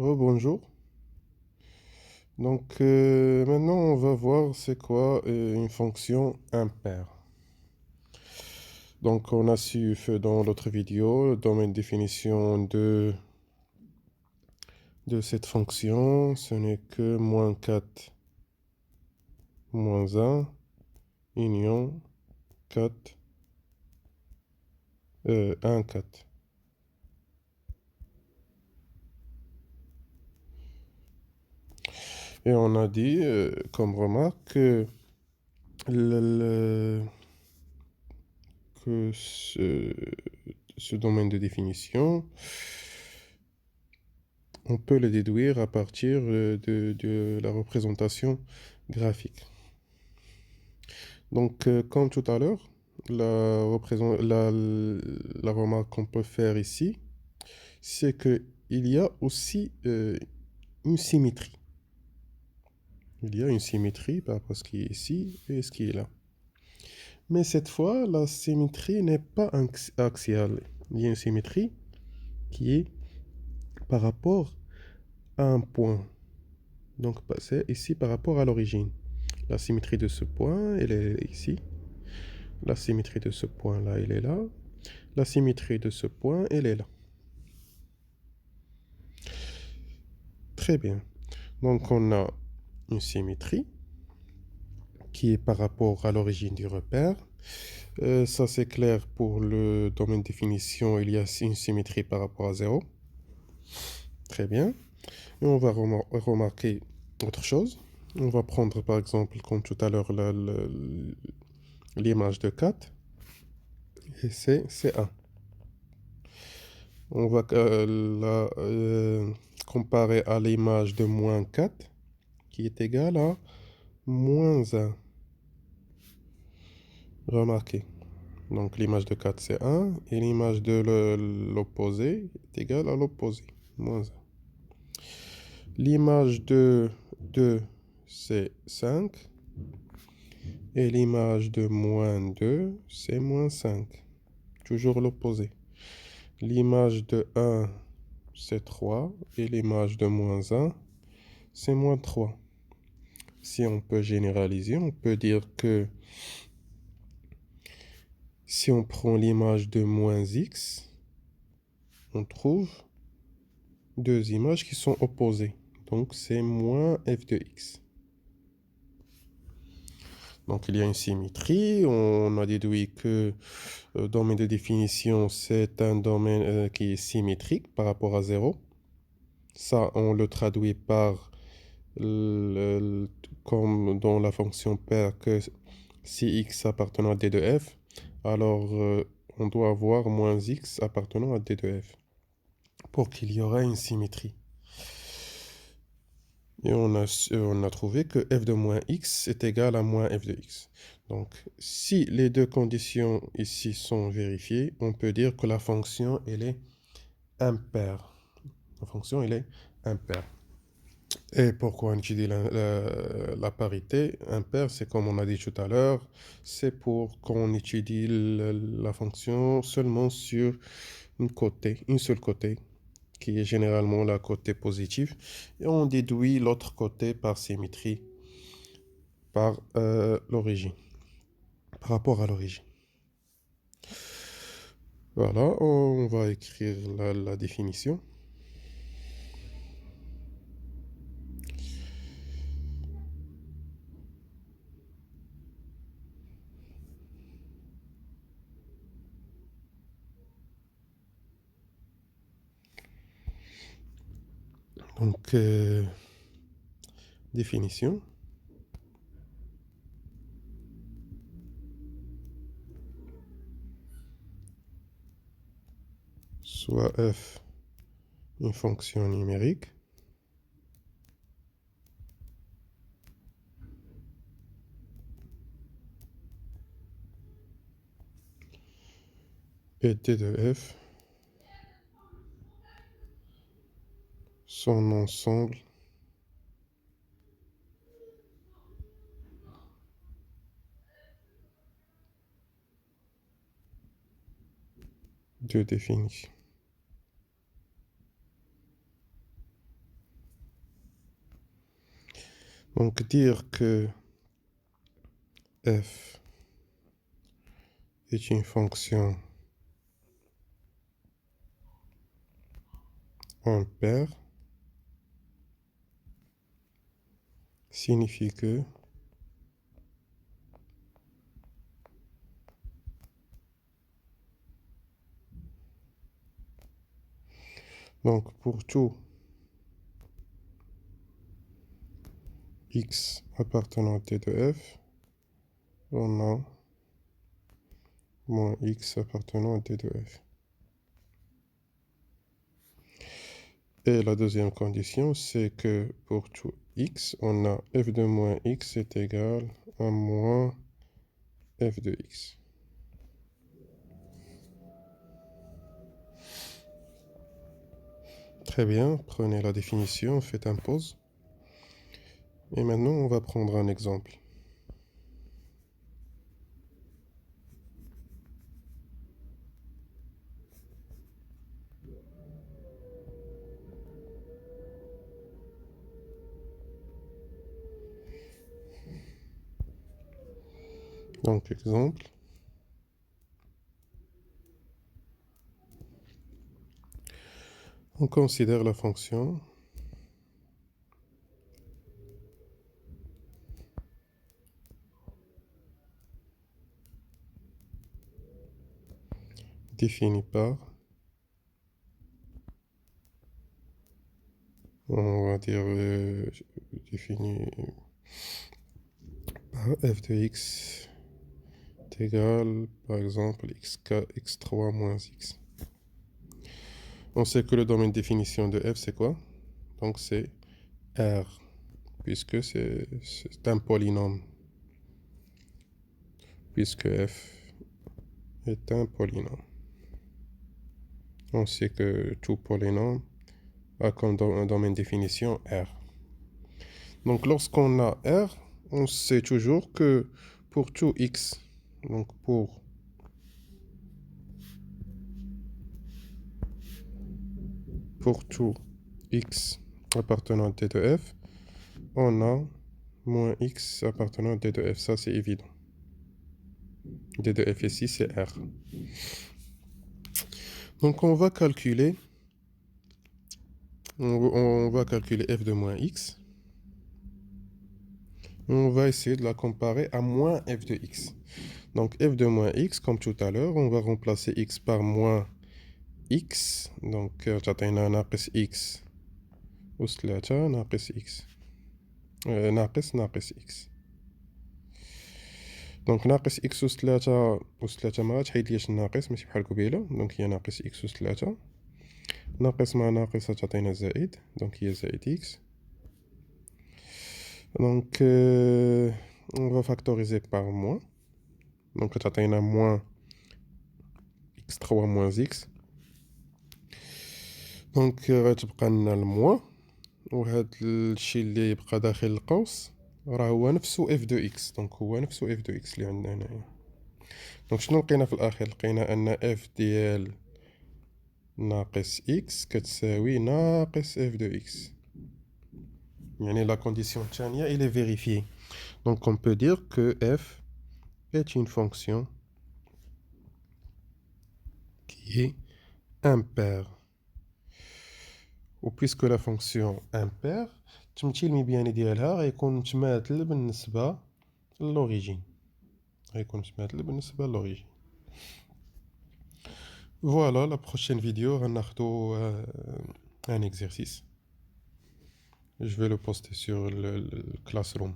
Bonjour. Maintenant on va voir c'est quoi une fonction impaire. Donc on a su dans l'autre vidéo le domaine de définition de cette fonction, ce n'est que moins 4 moins un union 4 1 4. Et on a dit comme remarque le- le- que ce domaine de définition, on peut le déduire à partir de la représentation graphique. Comme tout à l'heure, la remarque qu'on peut faire ici, c'est qu'il y a aussi une symétrie. Il y a une symétrie par rapport à ce qui est ici et ce qui est là. Mais cette fois, la symétrie n'est pas axiale. Il y a une symétrie qui est par rapport à un point. Donc, c'est ici par rapport à l'origine. La symétrie de ce point, elle est ici. La symétrie de ce point-là, elle est là. La symétrie de ce point, elle est là. Très bien. Donc, on a une symétrie qui est par rapport à l'origine du repère. Ça, c'est clair pour le domaine de définition. Il y a une symétrie par rapport à 0. Très bien. Et on va remarquer autre chose. On va prendre par exemple, comme tout à l'heure, l'image de 4. Et c'est 1. On va la comparer à l'image de moins 4 qui est égale à moins 1. Remarquez. Donc l'image de 4 c'est 1 et l'image de l'opposé est égale à l'opposé, moins 1. L'image de 2 c'est 5 et l'image de moins 2 c'est moins 5. Toujours l'opposé. L'image de 1 c'est 3 et l'image de moins 1 c'est moins 3. Si on peut généraliser, on peut dire que si on prend l'image de moins x, on trouve deux images qui sont opposées. Donc c'est moins f de x. Donc il y a une symétrie. On a déduit que le domaine de définition, c'est un domaine qui est symétrique par rapport à 0. Ça, on le traduit par comme dans la fonction paire que si x appartenant à d de f, alors on doit avoir moins x appartenant à d de f pour qu'il y aurait une symétrie. Et on a trouvé que f de moins x est égal à moins f de x. Donc, si les deux conditions ici sont vérifiées, on peut dire que la fonction, elle est impaire. La fonction, elle est impaire. Et pourquoi on utilise la parité impaire? C'est comme on a dit tout à l'heure, c'est pour qu'on étudie la fonction seulement sur une seule côté, qui est généralement la côté positif, et on déduit l'autre côté par symétrie, par l'origine, par rapport à l'origine. Voilà, on va écrire la définition. Donc, définition. Soit f une fonction numérique et t de f son ensemble de définition. Donc dire que f est une fonction impaire signifie que donc pour tout x appartenant à t de f, on a moins x appartenant à t de f. Et la deuxième condition, c'est que pour tout x, on a f de moins x est égal à moins f de x. Très bien, prenez la définition, faites un pause. Et maintenant, on va prendre un exemple. Donc, exemple. On considère la fonction définie par, on va dire, définie par f de x est égal, par exemple, x3 moins x. On sait que le domaine de définition de f, c'est quoi? Donc, c'est R, puisque c'est un polynôme. Puisque f est un polynôme. On sait que tout polynôme a comme domaine de définition R. Donc, lorsqu'on a R, on sait toujours que pour tout x, donc pour tout x appartenant à t de f, on a moins x appartenant à d de f. Ça, c'est évident. D de f ici, c'est R. Donc, on va calculer f de moins x. On va essayer de la comparer à moins f de x. Donc, f de moins x, comme tout à l'heure, on va remplacer x par moins x. Donc, تعطينا ناقص x أس 3 ناقص x. ناقص x. دونك ناقص x أس 3 ما غاتحيدليش الناقص ماشي بحال قبيله، دونك هي ناقص x أس 3. ناقص مع ناقص تعطينا زائد، دونك هي زائد x. دونك on va factoriser par moins. دونك تعطينا moins x3 moins x. دونك غتبقى لنا الموا، وهاد الشي اللي يبقى داخل القوس راه هو نفسو اف دو اكس. دونك هو نفسو اف دو اكس اللي عندنا هنايا. دونك شنو لقينا في الاخير؟ لقينا ان اف ديال ناقص اكس كتساوي ناقص اف دو اكس، يعني لا كونديسيون الثانيه il est vérifié. Donc on peut dire que f est une fonction qui est impaire. وبويسكو لا فونكسيون امبير، التمثيل المبياني ديالها غيكون متماثل بالنسبه للوريجين. Voilà, la prochaine vidéo, on a un exercice. Je vais le poster sur le Classroom.